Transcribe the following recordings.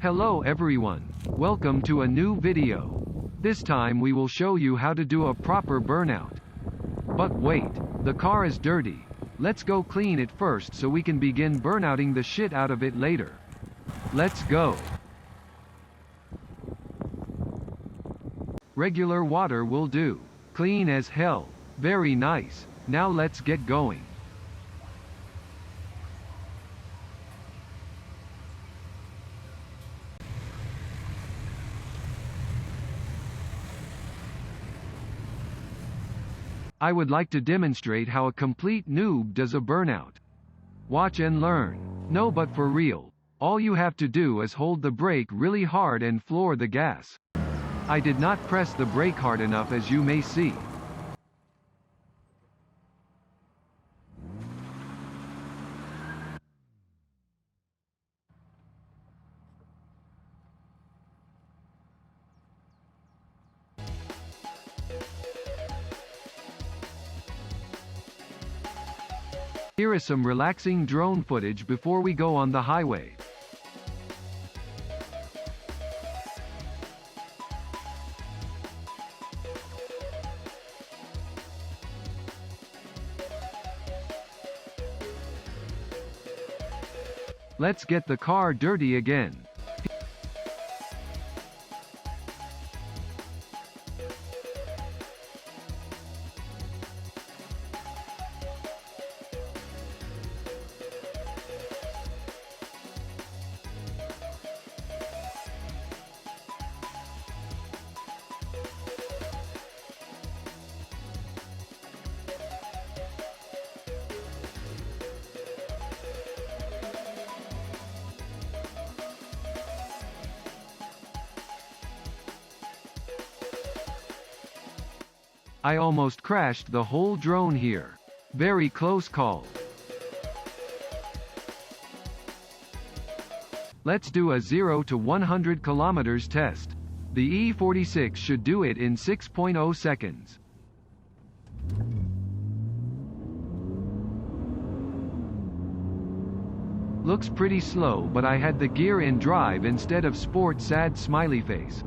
Hello everyone. Welcome to a new video. This time we will show you how to do a proper burnout. But wait, the car is dirty. Let's go clean it first so we can begin burnouting the shit out of it later. Let's go. Regular water will do. Clean as hell. Very nice. Now let's get going. I would like to demonstrate how a complete noob does a burnout. Watch and learn. No, but for real. All you have to do is hold the brake really hard and floor the gas. I did not press the brake hard enough, as you may see. Here is some relaxing drone footage before we go on the highway. Let's get the car dirty again. I almost crashed the whole drone here. Very close call. Let's do a 0 to 100 kilometers test. The e46 should do it in 6.0 seconds. Looks pretty slow, but I had the gear in drive instead of sport. Sad smiley face.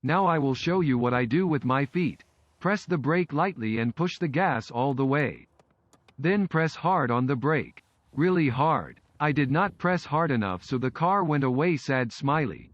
Now I will show you what I do with my feet. Press the brake lightly and push the gas all the way. Then press hard on the brake. Really hard. I did not press hard enough, so the car went away. Sad smiley.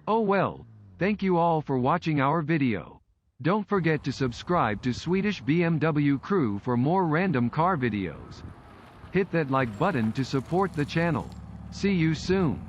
Oh well, thank you all for watching our video. Don't forget to subscribe to Swedish BMW crew for more random car videos. Hit that like button to support the channel. See you soon.